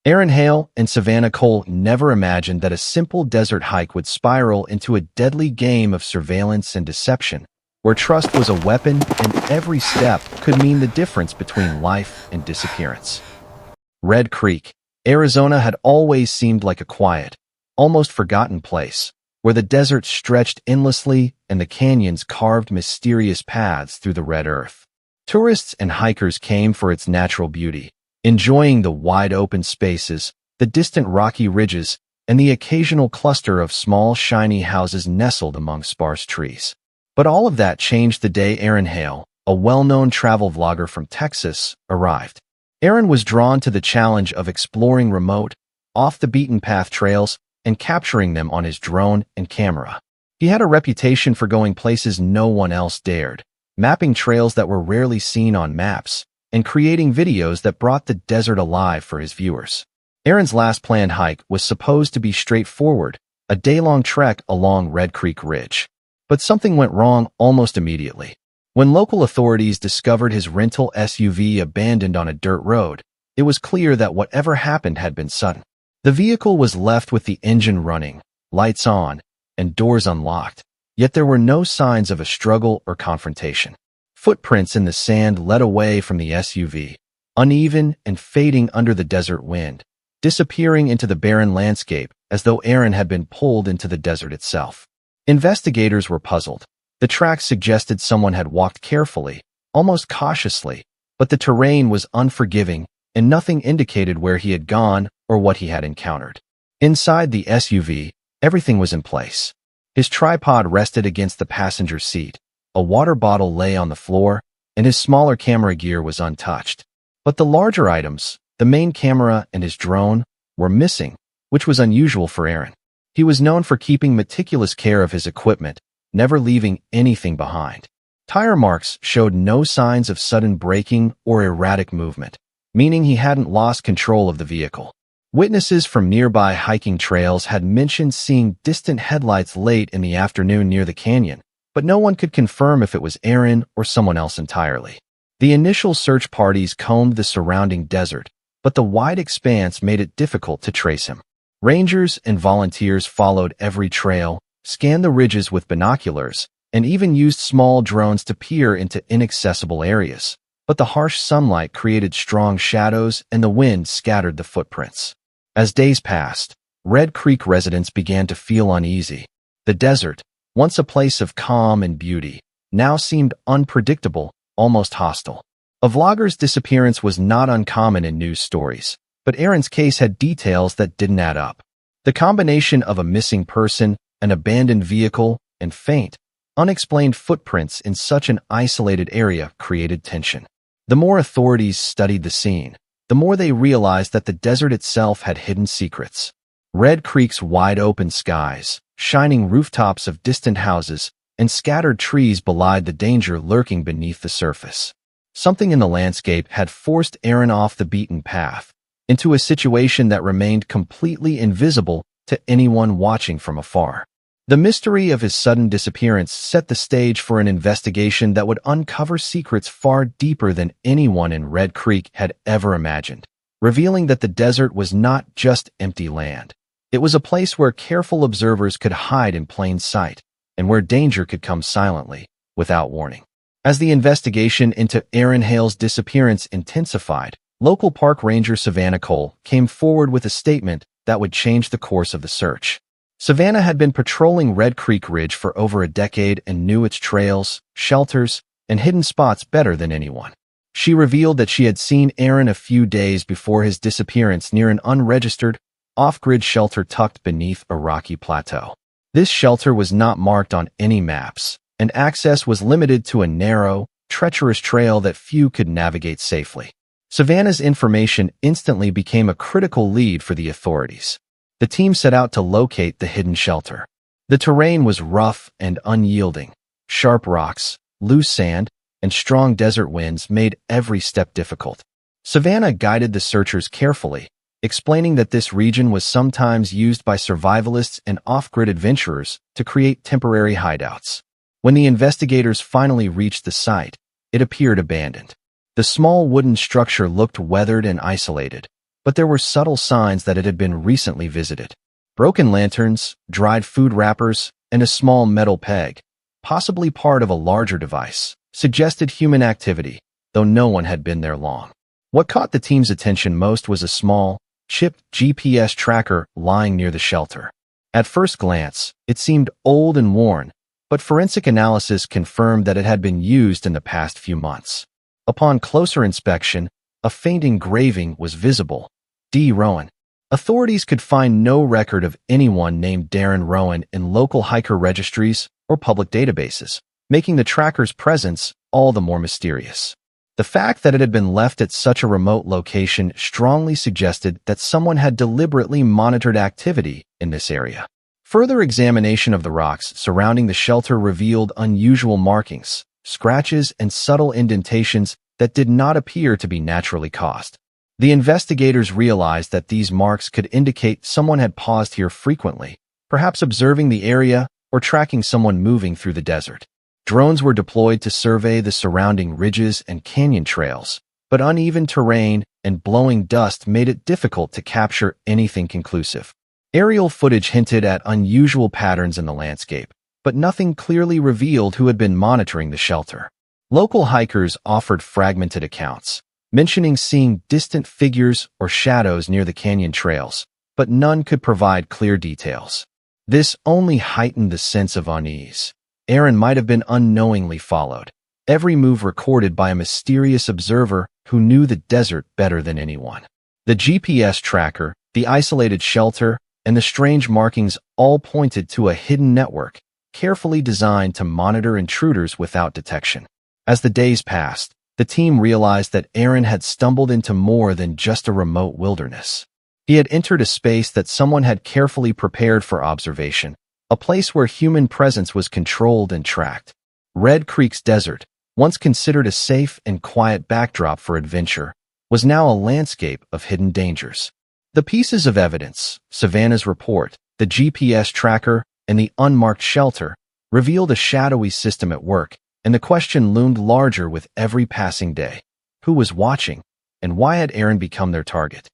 Aaron Hale and Savannah Cole never imagined that a simple desert hike would spiral into a deadly game of surveillance and deception, where trust was a weapon and every step could mean the difference between life and disappearance. Red Creek, Arizona had always seemed like a quiet, almost forgotten place, where the desert stretched endlessly and the canyons carved mysterious paths through the red earth. Tourists and hikers came for its natural beauty, enjoying the wide-open spaces, the distant rocky ridges, and the occasional cluster of small, shiny houses nestled among sparse trees. But all of that changed the day Aaron Hale, a well-known travel vlogger from Texas, arrived. Aaron was drawn to the challenge of exploring remote, off-the-beaten-path trails and capturing them on his drone and camera. He had a reputation for going places no one else dared, mapping trails that were rarely seen on maps, and creating videos that brought the desert alive for his viewers. Aaron's last planned hike was supposed to be straightforward, a day-long trek along Red Creek Ridge. But something went wrong almost immediately. When local authorities discovered his rental SUV abandoned on a dirt road, it was clear that whatever happened had been sudden. The vehicle was left with the engine running, lights on, and doors unlocked, yet there were no signs of a struggle or confrontation. Footprints in the sand led away from the SUV, uneven and fading under the desert wind, disappearing into the barren landscape as though Aaron had been pulled into the desert itself. Investigators were puzzled. The tracks suggested someone had walked carefully, almost cautiously, but the terrain was unforgiving and nothing indicated where he had gone or what he had encountered. Inside the SUV, everything was in place. His tripod rested against the passenger seat, a water bottle lay on the floor, and his smaller camera gear was untouched. But the larger items, the main camera and his drone, were missing, which was unusual for Aaron. He was known for keeping meticulous care of his equipment, never leaving anything behind. Tire marks showed no signs of sudden braking or erratic movement, meaning he hadn't lost control of the vehicle. Witnesses from nearby hiking trails had mentioned seeing distant headlights late in the afternoon near the canyon, but no one could confirm if it was Aaron or someone else entirely. The initial search parties combed the surrounding desert, but the wide expanse made it difficult to trace him. Rangers and volunteers followed every trail, scanned the ridges with binoculars, and even used small drones to peer into inaccessible areas. But the harsh sunlight created strong shadows and the wind scattered the footprints. As days passed, Red Creek residents began to feel uneasy. The desert, once a place of calm and beauty, now seemed unpredictable, almost hostile. A vlogger's disappearance was not uncommon in news stories, but Aaron's case had details that didn't add up. The combination of a missing person, an abandoned vehicle, and faint, unexplained footprints in such an isolated area created tension. The more authorities studied the scene, the more they realized that the desert itself had hidden secrets. Red Creek's wide-open skies, shining rooftops of distant houses, and scattered trees belied the danger lurking beneath the surface. Something in the landscape had forced Aaron off the beaten path, into a situation that remained completely invisible to anyone watching from afar. The mystery of his sudden disappearance set the stage for an investigation that would uncover secrets far deeper than anyone in Red Creek had ever imagined, revealing that the desert was not just empty land. It was a place where careful observers could hide in plain sight, and where danger could come silently, without warning. As the investigation into Aaron Hale's disappearance intensified, local park ranger Savannah Cole came forward with a statement that would change the course of the search. Savannah had been patrolling Red Creek Ridge for over a decade and knew its trails, shelters, and hidden spots better than anyone. She revealed that she had seen Aaron a few days before his disappearance near an unregistered, off-grid shelter tucked beneath a rocky plateau. This shelter was not marked on any maps, and access was limited to a narrow, treacherous trail that few could navigate safely. Savannah's information instantly became a critical lead for the authorities. The team set out to locate the hidden shelter. The terrain was rough and unyielding. Sharp rocks, loose sand, and strong desert winds made every step difficult. Savannah guided the searchers carefully, explaining that this region was sometimes used by survivalists and off-grid adventurers to create temporary hideouts. When the investigators finally reached the site, it appeared abandoned. The small wooden structure looked weathered and isolated, but there were subtle signs that it had been recently visited. Broken lanterns, dried food wrappers, and a small metal peg, possibly part of a larger device, suggested human activity, though no one had been there long. What caught the team's attention most was a small, chipped GPS tracker lying near the shelter. At first glance, it seemed old and worn, but forensic analysis confirmed that it had been used in the past few months. Upon closer inspection, a faint engraving was visible. D. Rowan. Authorities could find no record of anyone named Darren Rowan in local hiker registries or public databases, making the tracker's presence all the more mysterious. The fact that it had been left at such a remote location strongly suggested that someone had deliberately monitored activity in this area. Further examination of the rocks surrounding the shelter revealed unusual markings, scratches, and subtle indentations that did not appear to be naturally caused. The investigators realized that these marks could indicate someone had paused here frequently, perhaps observing the area or tracking someone moving through the desert. Drones were deployed to survey the surrounding ridges and canyon trails, but uneven terrain and blowing dust made it difficult to capture anything conclusive. Aerial footage hinted at unusual patterns in the landscape, but nothing clearly revealed who had been monitoring the shelter. Local hikers offered fragmented accounts, mentioning seeing distant figures or shadows near the canyon trails, but none could provide clear details. This only heightened the sense of unease. Aaron might have been unknowingly followed, every move recorded by a mysterious observer who knew the desert better than anyone. The GPS tracker, the isolated shelter, and the strange markings all pointed to a hidden network, carefully designed to monitor intruders without detection. As the days passed, the team realized that Aaron had stumbled into more than just a remote wilderness. He had entered a space that someone had carefully prepared for observation, a place where human presence was controlled and tracked. Red Creek's desert, once considered a safe and quiet backdrop for adventure, was now a landscape of hidden dangers. The pieces of evidence, Savannah's report, the GPS tracker, and the unmarked shelter, revealed a shadowy system at work, and the question loomed larger with every passing day. Who was watching, and why had Aaron become their target?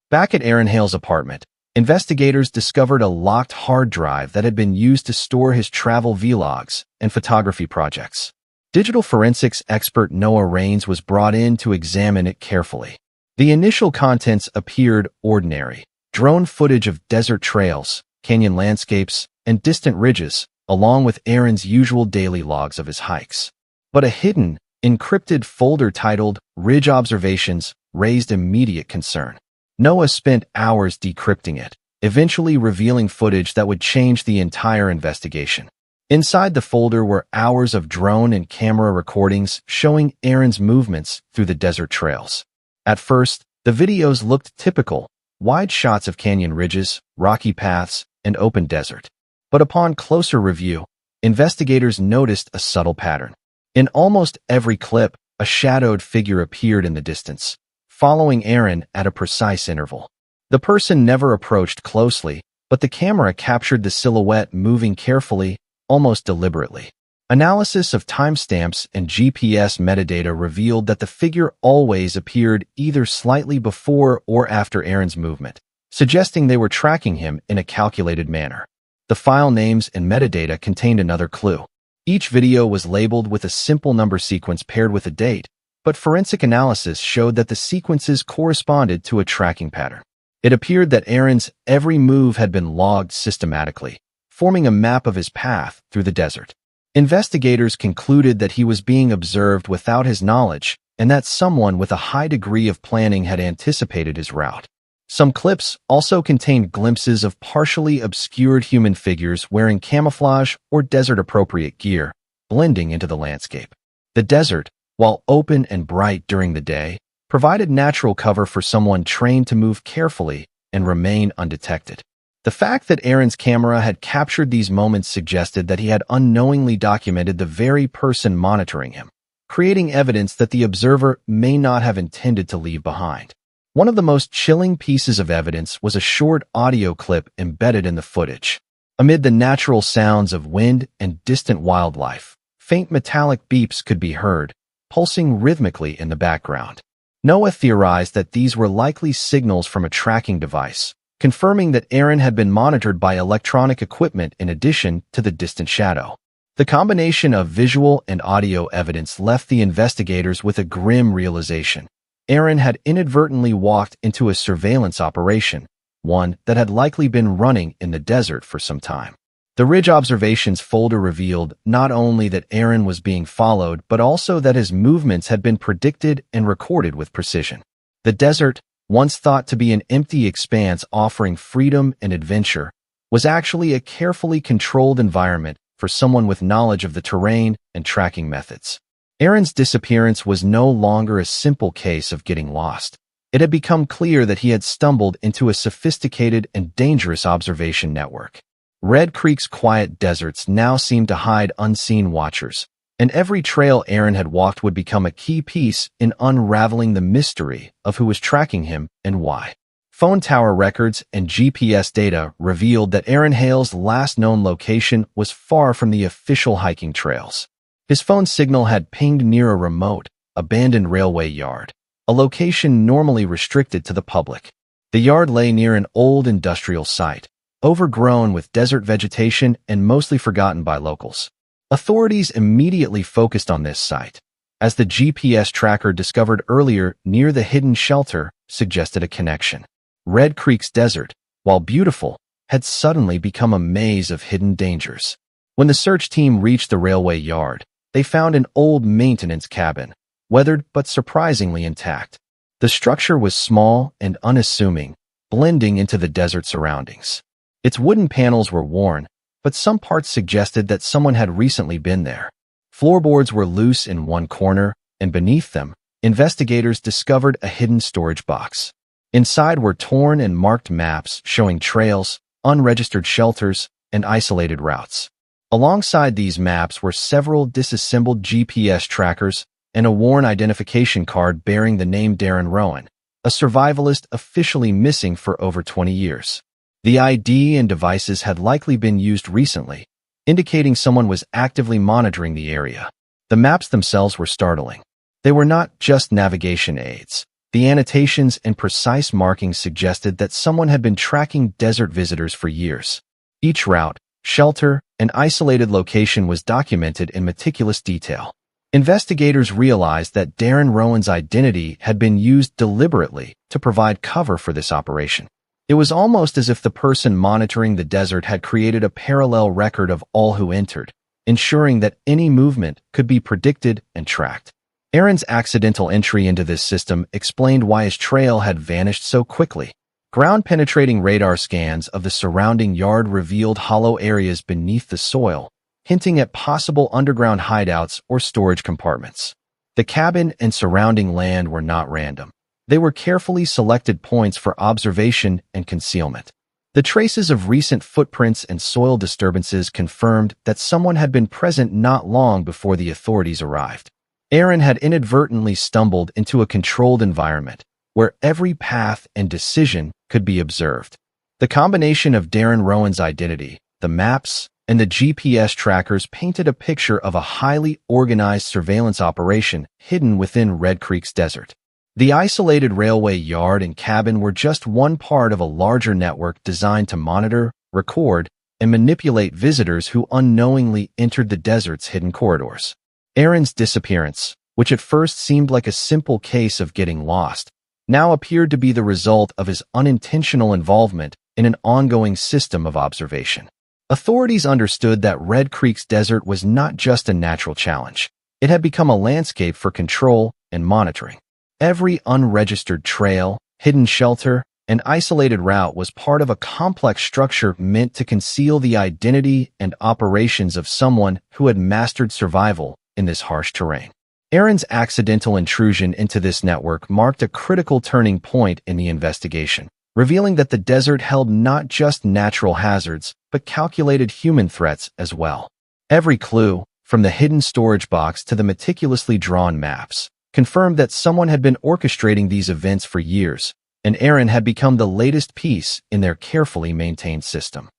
Back at Aaron Hale's apartment, investigators discovered a locked hard drive that had been used to store his travel vlogs and photography projects. Digital forensics expert Noah Raines was brought in to examine it carefully. The initial contents appeared ordinary: drone footage of desert trails, canyon landscapes, and distant ridges, along with Aaron's usual daily logs of his hikes. But a hidden, encrypted folder titled Ridge Observations raised immediate concern. Noah spent hours decrypting it, eventually revealing footage that would change the entire investigation. Inside the folder were hours of drone and camera recordings showing Aaron's movements through the desert trails. At first, the videos looked typical, wide shots of canyon ridges, rocky paths, and open desert. But upon closer review, investigators noticed a subtle pattern. In almost every clip, a shadowed figure appeared in the distance, following Aaron at a precise interval. The person never approached closely, but the camera captured the silhouette moving carefully, almost deliberately. Analysis of timestamps and GPS metadata revealed that the figure always appeared either slightly before or after Aaron's movement, suggesting they were tracking him in a calculated manner. The file names and metadata contained another clue. Each video was labeled with a simple number sequence paired with a date, but forensic analysis showed that the sequences corresponded to a tracking pattern. It appeared that Aaron's every move had been logged systematically, forming a map of his path through the desert. Investigators concluded that he was being observed without his knowledge and that someone with a high degree of planning had anticipated his route. Some clips also contained glimpses of partially obscured human figures wearing camouflage or desert-appropriate gear, blending into the landscape. The desert, while open and bright during the day, provided natural cover for someone trained to move carefully and remain undetected. The fact that Aaron's camera had captured these moments suggested that he had unknowingly documented the very person monitoring him, creating evidence that the observer may not have intended to leave behind. One of the most chilling pieces of evidence was a short audio clip embedded in the footage. Amid the natural sounds of wind and distant wildlife, faint metallic beeps could be heard, pulsing rhythmically in the background. Noah theorized that these were likely signals from a tracking device, confirming that Aaron had been monitored by electronic equipment in addition to the distant shadow. The combination of visual and audio evidence left the investigators with a grim realization. Aaron had inadvertently walked into a surveillance operation, one that had likely been running in the desert for some time. The Ridge Observations folder revealed not only that Aaron was being followed, but also that his movements had been predicted and recorded with precision. The desert, once thought to be an empty expanse offering freedom and adventure, was actually a carefully controlled environment for someone with knowledge of the terrain and tracking methods. Aaron's disappearance was no longer a simple case of getting lost. It had become clear that he had stumbled into a sophisticated and dangerous observation network. Red Creek's quiet deserts now seemed to hide unseen watchers, and every trail Aaron had walked would become a key piece in unraveling the mystery of who was tracking him and why. Phone tower records and GPS data revealed that Aaron Hale's last known location was far from the official hiking trails. His phone signal had pinged near a remote, abandoned railway yard, a location normally restricted to the public. The yard lay near an old industrial site, overgrown with desert vegetation and mostly forgotten by locals. Authorities immediately focused on this site, as the GPS tracker discovered earlier near the hidden shelter suggested a connection. Red Creek's desert, while beautiful, had suddenly become a maze of hidden dangers. When the search team reached the railway yard, they found an old maintenance cabin, weathered but surprisingly intact. The structure was small and unassuming, blending into the desert surroundings. Its wooden panels were worn, but some parts suggested that someone had recently been there. Floorboards were loose in one corner, and beneath them, investigators discovered a hidden storage box. Inside were torn and marked maps showing trails, unregistered shelters, and isolated routes. Alongside these maps were several disassembled GPS trackers and a worn identification card bearing the name Darren Rowan, a survivalist officially missing for over 20 years. The ID and devices had likely been used recently, indicating someone was actively monitoring the area. The maps themselves were startling. They were not just navigation aids. The annotations and precise markings suggested that someone had been tracking desert visitors for years. Each route, shelter, and isolated location was documented in meticulous detail. Investigators realized that Darren Rowan's identity had been used deliberately to provide cover for this operation. It was almost as if the person monitoring the desert had created a parallel record of all who entered, ensuring that any movement could be predicted and tracked. Aaron's accidental entry into this system explained why his trail had vanished so quickly. Ground-penetrating radar scans of the surrounding yard revealed hollow areas beneath the soil, hinting at possible underground hideouts or storage compartments. The cabin and surrounding land were not random. They were carefully selected points for observation and concealment. The traces of recent footprints and soil disturbances confirmed that someone had been present not long before the authorities arrived. Aaron had inadvertently stumbled into a controlled environment where every path and decision could be observed. The combination of Darren Rowan's identity, the maps, and the GPS trackers painted a picture of a highly organized surveillance operation hidden within Red Creek's desert. The isolated railway yard and cabin were just one part of a larger network designed to monitor, record, and manipulate visitors who unknowingly entered the desert's hidden corridors. Aaron's disappearance, which at first seemed like a simple case of getting lost, now appeared to be the result of his unintentional involvement in an ongoing system of observation. Authorities understood that Red Creek's desert was not just a natural challenge. It had become a landscape for control and monitoring. Every unregistered trail, hidden shelter, and isolated route was part of a complex structure meant to conceal the identity and operations of someone who had mastered survival in this harsh terrain. Aaron's accidental intrusion into this network marked a critical turning point in the investigation, revealing that the desert held not just natural hazards, but calculated human threats as well. Every clue, from the hidden storage box to the meticulously drawn maps, confirmed that someone had been orchestrating these events for years, and Aaron had become the latest piece in their carefully maintained system.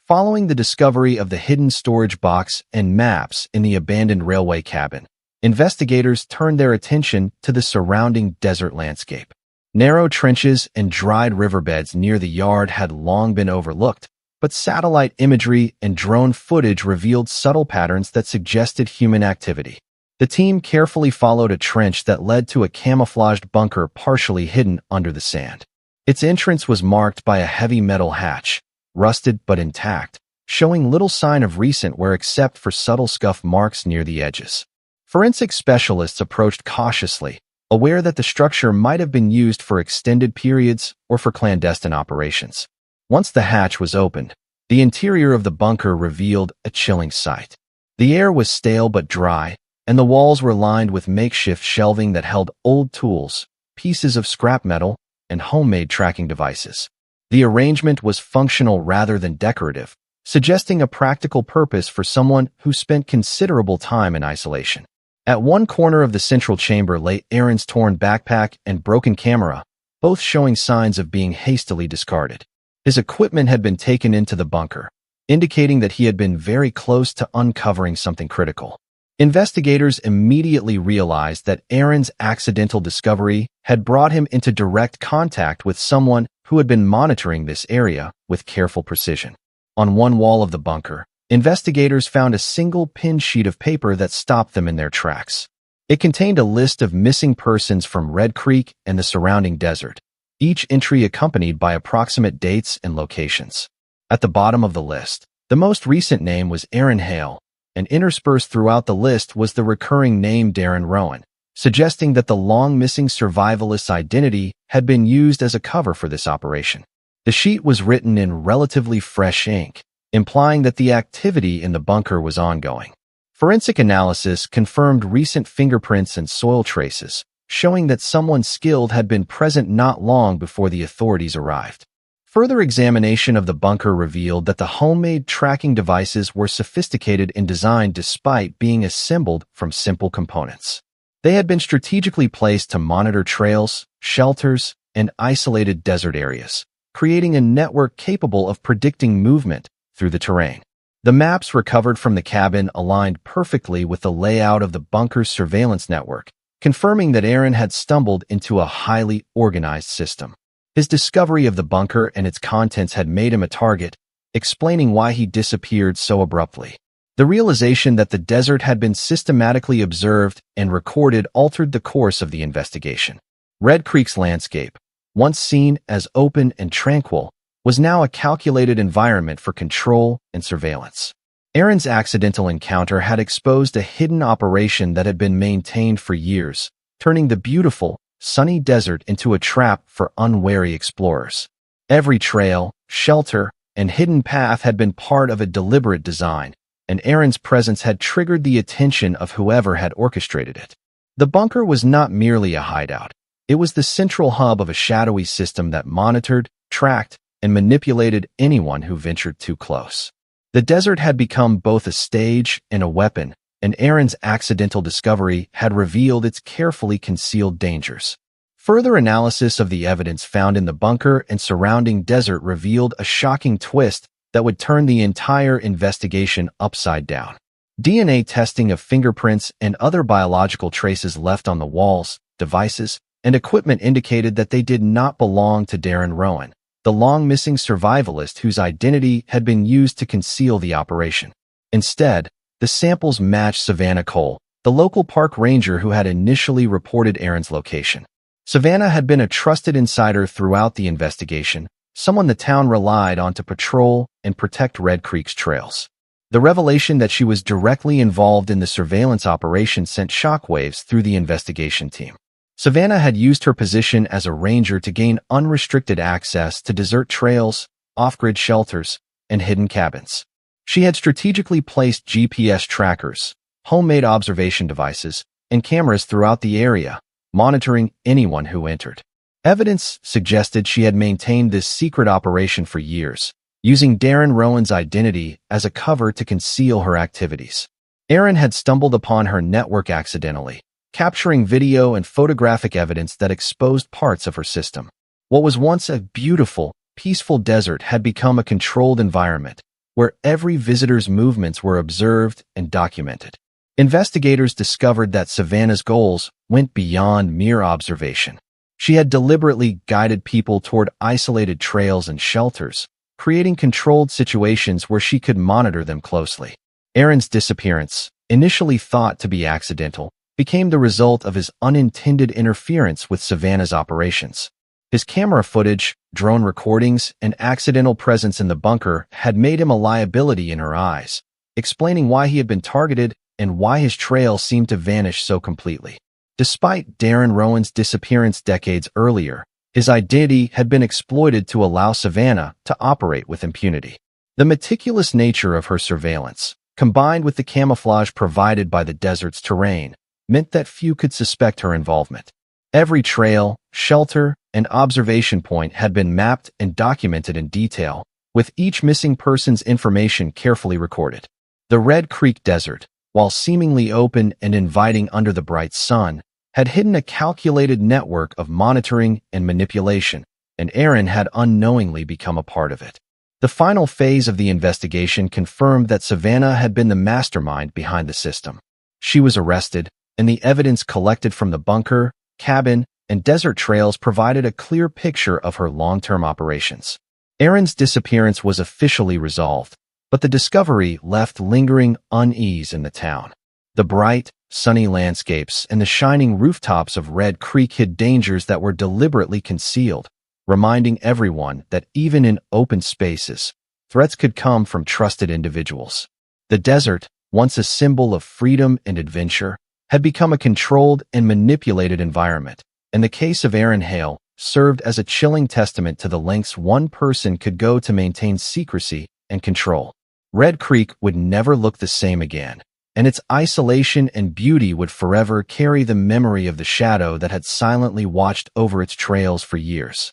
Following the discovery of the hidden storage box and maps in the abandoned railway cabin, investigators turned their attention to the surrounding desert landscape. Narrow trenches and dried riverbeds near the yard had long been overlooked, but satellite imagery and drone footage revealed subtle patterns that suggested human activity. The team carefully followed a trench that led to a camouflaged bunker partially hidden under the sand. Its entrance was marked by a heavy metal hatch, rusted but intact, showing little sign of recent wear except for subtle scuff marks near the edges. Forensic specialists approached cautiously, aware that the structure might have been used for extended periods or for clandestine operations. Once the hatch was opened, the interior of the bunker revealed a chilling sight. The air was stale but dry, and the walls were lined with makeshift shelving that held old tools, pieces of scrap metal, and homemade tracking devices. The arrangement was functional rather than decorative, suggesting a practical purpose for someone who spent considerable time in isolation. At one corner of the central chamber lay Aaron's torn backpack and broken camera, both showing signs of being hastily discarded. His equipment had been taken into the bunker, indicating that he had been very close to uncovering something critical. Investigators immediately realized that Aaron's accidental discovery had brought him into direct contact with someone who had been monitoring this area with careful precision. On one wall of the bunker, investigators found a single pinned sheet of paper that stopped them in their tracks. It contained a list of missing persons from Red Creek and the surrounding desert, each entry accompanied by approximate dates and locations. At the bottom of the list, the most recent name was Aaron Hale, and interspersed throughout the list was the recurring name Darren Rowan, suggesting that the long-missing survivalist's identity had been used as a cover for this operation. The sheet was written in relatively fresh ink, implying that the activity in the bunker was ongoing. Forensic analysis confirmed recent fingerprints and soil traces, showing that someone skilled had been present not long before the authorities arrived. Further examination of the bunker revealed that the homemade tracking devices were sophisticated in design despite being assembled from simple components. They had been strategically placed to monitor trails, shelters, and isolated desert areas, creating a network capable of predicting movement through the terrain. The maps recovered from the cabin aligned perfectly with the layout of the bunker's surveillance network, confirming that Aaron had stumbled into a highly organized system. His discovery of the bunker and its contents had made him a target, explaining why he disappeared so abruptly. The realization that the desert had been systematically observed and recorded altered the course of the investigation. Red Creek's landscape, once seen as open and tranquil, was now a calculated environment for control and surveillance. Aaron's accidental encounter had exposed a hidden operation that had been maintained for years, turning the beautiful, sunny desert into a trap for unwary explorers. Every trail, shelter, and hidden path had been part of a deliberate design, and Aaron's presence had triggered the attention of whoever had orchestrated it. The bunker was not merely a hideout. It was the central hub of a shadowy system that monitored, tracked, and manipulated anyone who ventured too close. The desert had become both a stage and a weapon, and Aaron's accidental discovery had revealed its carefully concealed dangers. Further analysis of the evidence found in the bunker and surrounding desert revealed a shocking twist that would turn the entire investigation upside down. DNA testing of fingerprints and other biological traces left on the walls, devices, and equipment indicated that they did not belong to Darren Rowan, the long-missing survivalist whose identity had been used to conceal the operation. Instead, the samples matched Savannah Cole, the local park ranger who had initially reported Aaron's location. Savannah had been a trusted insider throughout the investigation, someone the town relied on to patrol and protect Red Creek's trails. The revelation that she was directly involved in the surveillance operation sent shockwaves through the investigation team. Savannah had used her position as a ranger to gain unrestricted access to desert trails, off-grid shelters, and hidden cabins. She had strategically placed GPS trackers, homemade observation devices, and cameras throughout the area, monitoring anyone who entered. Evidence suggested she had maintained this secret operation for years, using Darren Rowan's identity as a cover to conceal her activities. Aaron had stumbled upon her network accidentally, capturing video and photographic evidence that exposed parts of her system. What was once a beautiful, peaceful desert had become a controlled environment, where every visitor's movements were observed and documented. Investigators discovered that Savannah's goals went beyond mere observation. She had deliberately guided people toward isolated trails and shelters, creating controlled situations where she could monitor them closely. Aaron's disappearance, initially thought to be accidental, became the result of his unintended interference with Savannah's operations. His camera footage, drone recordings, and accidental presence in the bunker had made him a liability in her eyes, explaining why he had been targeted and why his trail seemed to vanish so completely. Despite Darren Rowan's disappearance decades earlier, his identity had been exploited to allow Savannah to operate with impunity. The meticulous nature of her surveillance, combined with the camouflage provided by the desert's terrain, meant that few could suspect her involvement. Every trail, shelter, and observation point had been mapped and documented in detail, with each missing person's information carefully recorded. The Red Creek Desert, while seemingly open and inviting under the bright sun, had hidden a calculated network of monitoring and manipulation, and Aaron had unknowingly become a part of it. The final phase of the investigation confirmed that Savannah had been the mastermind behind the system. She was arrested, and the evidence collected from the bunker, cabin, and desert trails provided a clear picture of her long-term operations. Aaron's disappearance was officially resolved, but the discovery left lingering unease in the town. The bright, sunny landscapes and the shining rooftops of Red Creek hid dangers that were deliberately concealed, reminding everyone that even in open spaces, threats could come from trusted individuals. The desert, once a symbol of freedom and adventure, had become a controlled and manipulated environment, and the case of Aaron Hale served as a chilling testament to the lengths one person could go to maintain secrecy and control. Red Creek would never look the same again, and its isolation and beauty would forever carry the memory of the shadow that had silently watched over its trails for years.